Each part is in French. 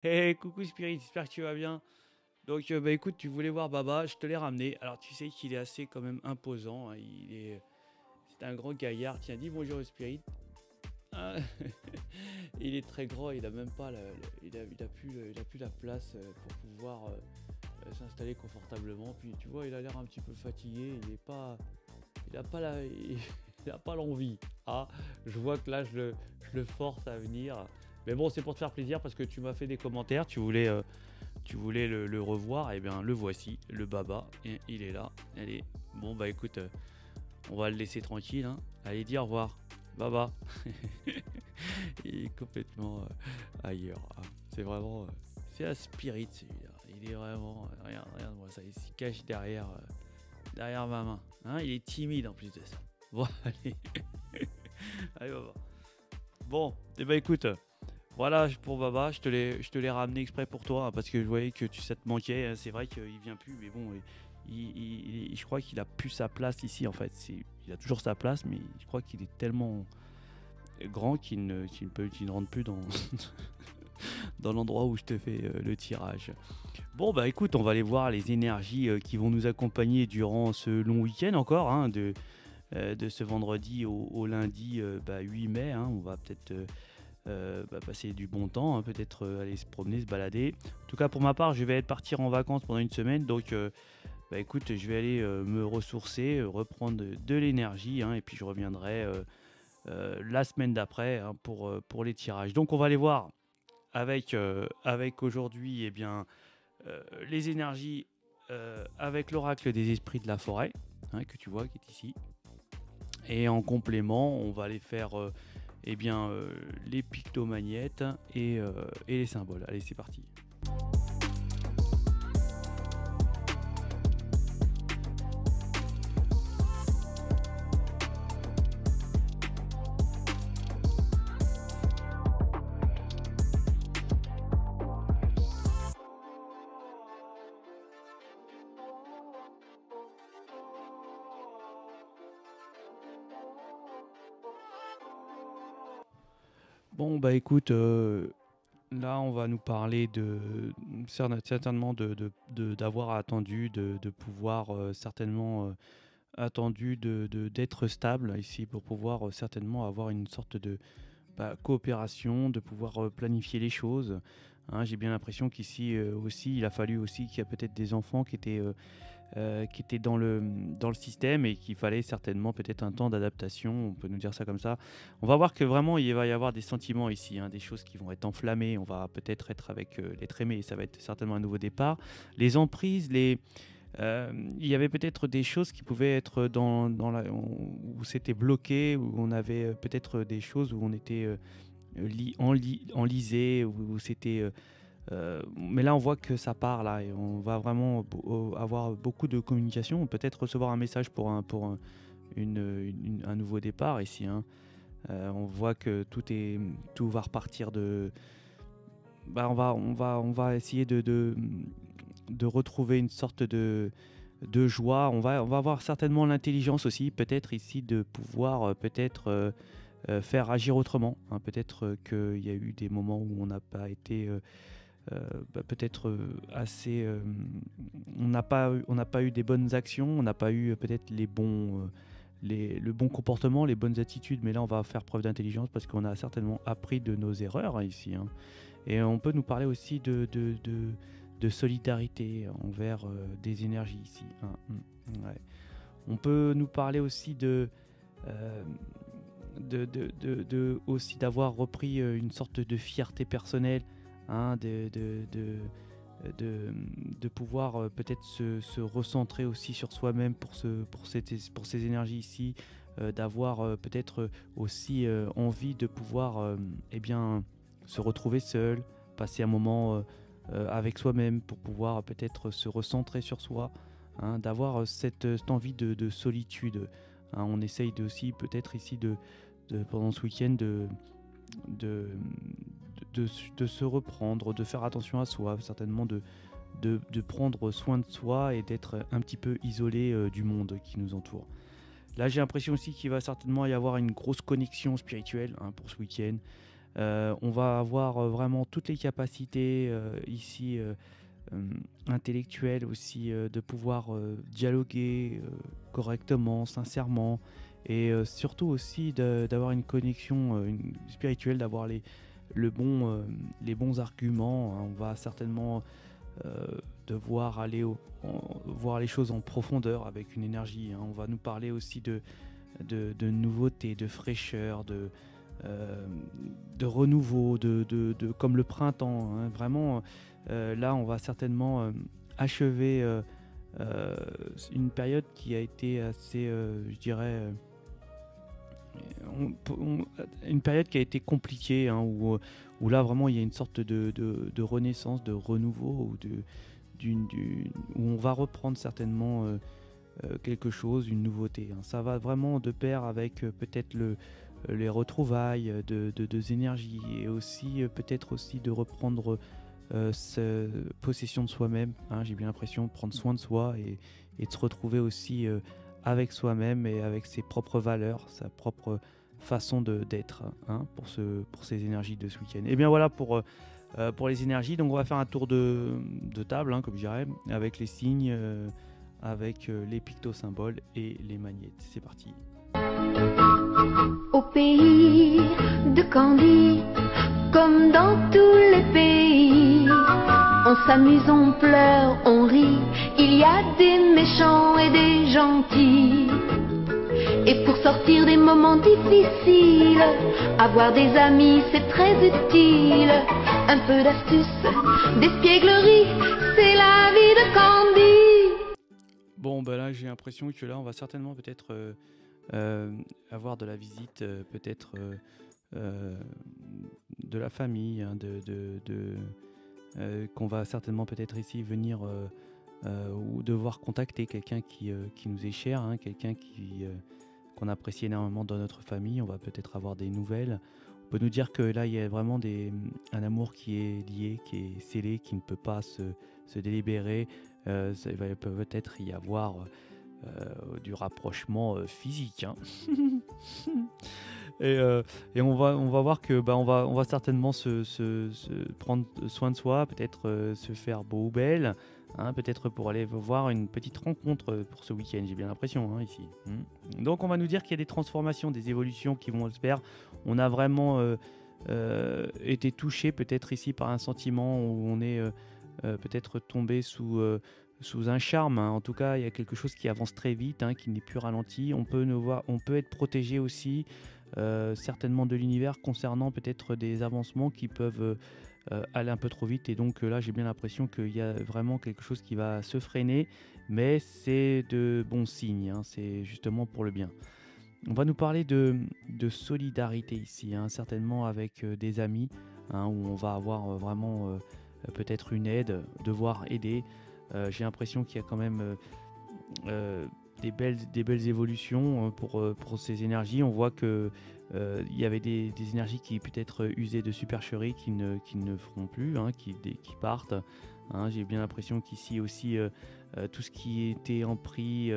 Hey, coucou Spirit, j'espère que tu vas bien. Donc, bah écoute, tu voulais voir Baba, je te l'ai ramené. Alors, tu sais qu'il est assez quand même imposant, hein. C'est un grand gaillard. Tiens, dis bonjour Spirit. Ah, il est très grand, il a même pas il a plus la place pour pouvoir s'installer confortablement. Puis, tu vois, il a l'air un petit peu fatigué. Il a pas il a pas l'envie. Ah, je vois que là, je le force à venir. Mais bon, c'est pour te faire plaisir parce que tu m'as fait des commentaires. Tu voulais le revoir, et bien le voici, le Baba, et il est là. Allez, bon bah écoute, on va le laisser tranquille, hein. Allez, dis au revoir, Baba. Il est complètement ailleurs, hein. C'est vraiment, c'est un spirit celui-là. Il est vraiment, regarde moi ça, il se cache derrière ma main, hein. Il est timide en plus de ça. Bon, allez, allez Baba. Bon, et bah écoute. Voilà pour Baba, je te l'ai ramené exprès pour toi, hein, parce que je voyais que ça te manquait, hein. C'est vrai qu'il vient plus, mais bon, je crois qu'il a plus sa place ici en fait. Il a toujours sa place, mais je crois qu'il est tellement grand qu'il ne rentre plus dans, dans l'endroit où je te fais le tirage. Bon bah écoute, on va aller voir les énergies qui vont nous accompagner durant ce long week-end encore, hein, de ce vendredi au lundi 8 mai, hein. On va peut-être passer du bon temps, hein, peut-être aller se promener, se balader. En tout cas, pour ma part, je vais partir en vacances pendant une semaine, donc écoute, je vais aller me ressourcer, reprendre de l'énergie, hein, et puis je reviendrai la semaine d'après, hein, pour les tirages. Donc, on va aller voir avec aujourd'hui, eh bien, les énergies avec l'oracle des esprits de la forêt, hein, que tu vois, qui est ici. Et en complément, on va aller faire les pictomagnettes et les symboles. Allez, c'est parti. Bon, bah écoute, là, on va nous parler certainement d'avoir attendu, de pouvoir certainement attendu d'être stable ici pour pouvoir certainement avoir une sorte de coopération, de pouvoir planifier les choses, hein. J'ai bien l'impression qu'ici aussi, il a fallu aussi qu'il y a peut-être des enfants qui étaient dans le système et qu'il fallait certainement peut-être un temps d'adaptation, on peut nous dire ça comme ça. On va voir que vraiment il va y avoir des sentiments ici, hein, des choses qui vont être enflammées, on va peut-être être avec l'être aimé, et ça va être certainement un nouveau départ. Les emprises, il y avait peut-être des choses qui pouvaient être où c'était bloqué, où on avait peut-être des choses où on était enlisé, où c'était mais là, on voit que ça part là et on va vraiment avoir beaucoup de communication. Peut-être recevoir un message un nouveau départ ici, hein. On voit que tout va repartir de. On va essayer de retrouver une sorte de joie. On va avoir certainement l'intelligence aussi, peut-être ici, de pouvoir faire agir autrement, hein. Peut-être qu'il y a eu des moments où on n'a pas été peut-être assez. On n'a pas eu des bonnes actions, on n'a pas eu peut-être le bon comportement, les bonnes attitudes, mais là on va faire preuve d'intelligence parce qu'on a certainement appris de nos erreurs, hein, ici, hein. Et on peut nous parler aussi de solidarité envers des énergies ici, hein. Ouais. On peut nous parler aussi euh, aussi d'avoir repris une sorte de fierté personnelle, hein, de pouvoir peut-être se recentrer aussi sur soi-même pour ces énergies ici, d'avoir peut-être aussi envie de pouvoir se retrouver seul, passer un moment avec soi-même pour pouvoir peut-être se recentrer sur soi, hein, d'avoir cette envie de solitude, hein. On essaye aussi peut-être ici pendant ce week-end de, de se reprendre, de faire attention à soi, certainement de prendre soin de soi et d'être un petit peu isolé du monde qui nous entoure. Là, j'ai l'impression aussi qu'il va certainement y avoir une grosse connexion spirituelle, hein, pour ce week-end. On va avoir vraiment toutes les capacités ici intellectuelles aussi de pouvoir dialoguer correctement, sincèrement, et surtout aussi d'avoir une connexion spirituelle, d'avoir les bons arguments, hein. On va certainement devoir voir les choses en profondeur avec une énergie, hein. On va nous parler aussi de nouveautés, de fraîcheur, euh, de renouveau, comme le printemps, hein. Vraiment, là, on va certainement achever euh, une période qui a été assez, je dirais, une période qui a été compliquée, hein, où là vraiment il y a une sorte de renaissance, de renouveau, où on va reprendre certainement quelque chose, une nouveauté, hein. Ça va vraiment de pair avec peut-être les retrouvailles de deux énergies, et aussi peut-être aussi de reprendre possession de soi-même, hein. J'ai bien l'impression de prendre soin de soi et de se retrouver aussi avec soi-même et avec ses propres valeurs, sa propre façon d'être, hein, pour ces énergies de ce week-end. Et bien voilà pour les énergies. Donc on va faire un tour de table, hein, comme je dirais, avec les signes, avec les pictosymboles et les magnétes. C'est parti. Au pays de Candy, comme dans tous les pays, on s'amuse, on pleure, on rit, il y a des méchants et des gentils. Et pour sortir des moments difficiles, avoir des amis c'est très utile. Un peu d'astuce, d'espièglerie, c'est la vie de Candy. Bon, ben là j'ai l'impression que là on va certainement peut-être avoir de la visite, peut-être de la famille, hein, qu'on va certainement peut-être ici venir ou devoir contacter quelqu'un qui nous est cher, hein, quelqu'un qu'on apprécie énormément dans notre famille. On va peut-être avoir des nouvelles. On peut nous dire que là il y a vraiment un amour qui est lié, qui est scellé, qui ne peut pas se délibérer. Il va peut-être y avoir du rapprochement physique, hein. Et on va voir que on va certainement se prendre soin de soi, peut-être se faire beau ou belle, hein, peut-être pour aller voir une petite rencontre pour ce week-end, j'ai bien l'impression, hein, ici. Donc on va nous dire qu'il y a des transformations, des évolutions qui vont se faire. On a vraiment été touché peut-être ici par un sentiment où on est peut-être tombé sous un charme, hein. En tout cas, il y a quelque chose qui avance très vite, hein, qui n'est plus ralenti. On peut être protégé aussi, certainement de l'univers, concernant peut-être des avancements qui peuvent aller un peu trop vite. Et donc là, j'ai bien l'impression qu'il y a vraiment quelque chose qui va se freiner, mais c'est de bons signes, hein, c'est justement pour le bien. On va nous parler de solidarité ici, hein, certainement avec des amis, hein, où on va avoir vraiment peut-être une aide, devoir aider. J'ai l'impression qu'il y a quand même des belles évolutions pour ces énergies. On voit que il y avait des énergies qui peut-être usaient de supercherie qui ne feront plus, hein, qui partent, hein. J'ai bien l'impression qu'ici aussi tout ce qui était empris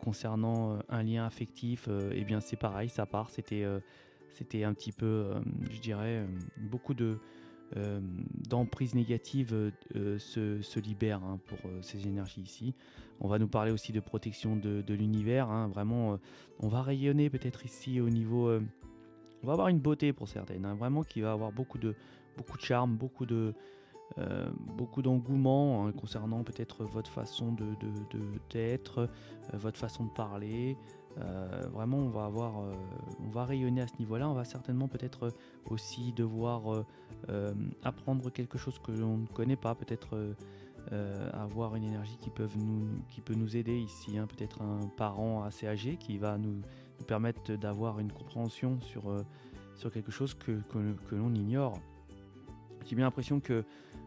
concernant un lien affectif, eh bien c'est pareil, ça part. C'était un petit peu, je dirais, beaucoup d'emprise négative se libèrent, hein, pour ces énergies ici. On va nous parler aussi de protection de l'univers, hein. Vraiment, on va rayonner peut-être ici au niveau... on va avoir une beauté pour certaines, hein, vraiment qui va avoir beaucoup de charme, beaucoup d'engouement, hein, concernant peut-être votre façon d'être, votre façon de parler. Vraiment, on va rayonner à ce niveau-là. On va certainement peut-être aussi devoir apprendre quelque chose que l'on ne connaît pas, peut-être avoir une énergie qui peut nous aider ici, hein. Peut-être un parent assez âgé qui va nous permettre d'avoir une compréhension sur quelque chose que l'on ignore. J'ai bien l'impression que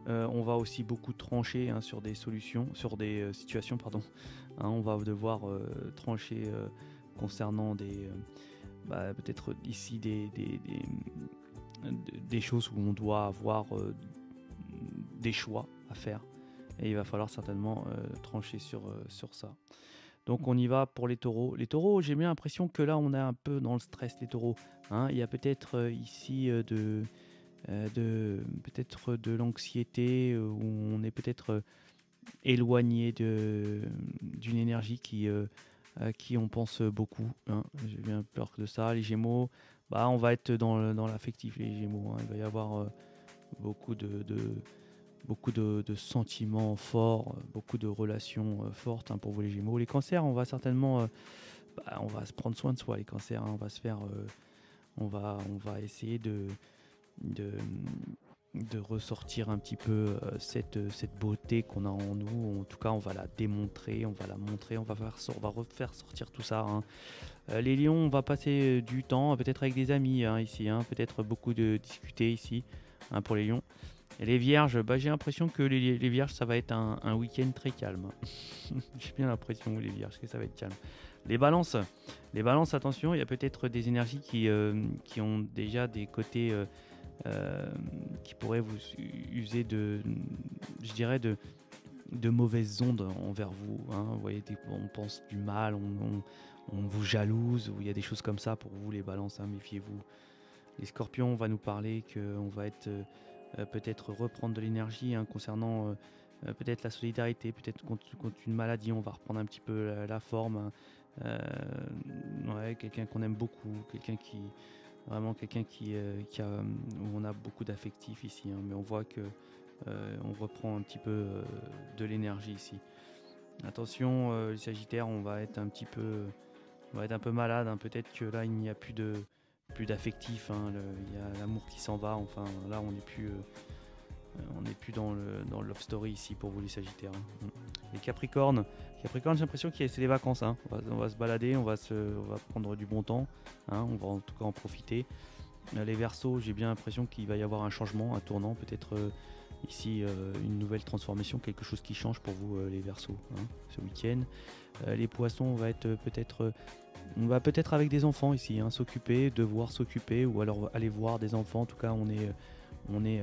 on va aussi beaucoup trancher, hein, sur des solutions, sur des situations, pardon. Hein, on va devoir trancher concernant peut-être ici des choses où on doit avoir des choix à faire. Et il va falloir certainement trancher sur ça. Donc on y va pour les taureaux. Les taureaux, j'ai bien l'impression que là, on est un peu dans le stress, les taureaux. Hein. Il y a peut-être ici peut-être de l'anxiété, où on est peut-être éloigné d'une énergie à qui on pense beaucoup. Hein. J'ai bien peur de ça. Les Gémeaux, bah, on va être dans l'affectif, les Gémeaux. Hein. Il va y avoir beaucoup de sentiments forts, beaucoup de relations fortes, hein, pour vous les Gémeaux. Les Cancers, on va certainement, on va se prendre soin de soi, les Cancers. Hein. On va se faire, on va essayer de, de ressortir un petit peu cette beauté qu'on a en nous. En tout cas, on va la démontrer, on va la montrer, on va refaire sortir tout ça. Hein. Les lions, on va passer du temps, peut-être avec des amis, hein, ici, hein, peut-être beaucoup de discuter ici, hein, pour les lions. Et les vierges, bah, j'ai l'impression que les vierges, ça va être un week-end très calme. J'ai bien l'impression, les vierges, que ça va être calme. Les balances, attention, il y a peut-être des énergies qui ont déjà des côtés qui pourraient vous user je dirais, de mauvaises ondes envers vous. Hein. Vous voyez, on pense du mal, on vous jalouse, ou il y a des choses comme ça pour vous, les balances, hein, méfiez-vous. Les scorpions, on va nous parler qu'on va être peut-être reprendre de l'énergie, hein, concernant peut-être la solidarité, peut-être contre une maladie, on va reprendre un petit peu la forme. Hein. Ouais, quelqu'un qu'on aime beaucoup, quelqu'un qui a, où on a beaucoup d'affectifs ici, hein, mais on voit que on reprend un petit peu de l'énergie ici. Attention, les Sagittaires, on va être un peu malade, hein. Peut-être que là il n'y a plus d'affectif, hein. Il y a l'amour qui s'en va. Enfin là on n'est plus dans le love story ici pour vous les Sagittaires. Hein. Les Capricornes, j'ai l'impression que c'est les vacances. Hein. On va se balader, on va prendre du bon temps. Hein. On va en tout cas en profiter. Les Verseaux, j'ai bien l'impression qu'il va y avoir un changement, un tournant, peut-être ici une nouvelle transformation, quelque chose qui change pour vous, les Verseaux, hein, ce week-end. Les Poissons, on va peut-être avec des enfants ici, hein, devoir s'occuper, ou alors aller voir des enfants. En tout cas, on est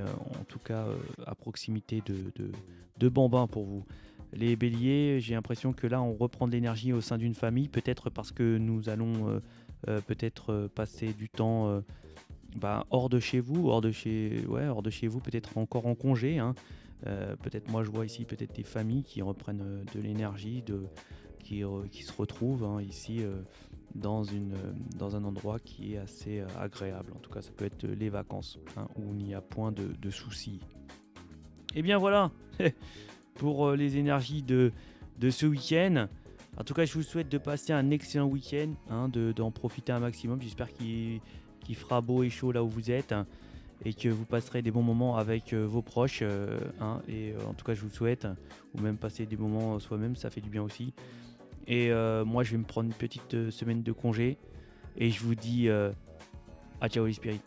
en tout cas à proximité de bambins pour vous. Les Béliers, j'ai l'impression que là on reprend de l'énergie au sein d'une famille, peut-être parce que nous allons peut-être passer du temps hors de chez vous, hors de chez vous, peut-être encore en congé. Hein. Peut-être, moi je vois ici peut-être des familles qui reprennent de l'énergie, qui se retrouvent, hein, ici dans un endroit qui est assez agréable. En tout cas, ça peut être les vacances, hein, où il n'y a point de soucis. Et bien voilà pour les énergies de ce week-end. En tout cas, je vous souhaite de passer un excellent week-end, hein, d'en profiter un maximum. J'espère qu'il fera beau et chaud là où vous êtes, hein, et que vous passerez des bons moments avec vos proches. Hein, et en tout cas, je vous souhaite, ou même passer des moments soi-même, ça fait du bien aussi. Et moi, je vais me prendre une petite semaine de congé. Et je vous dis à ciao les spirites.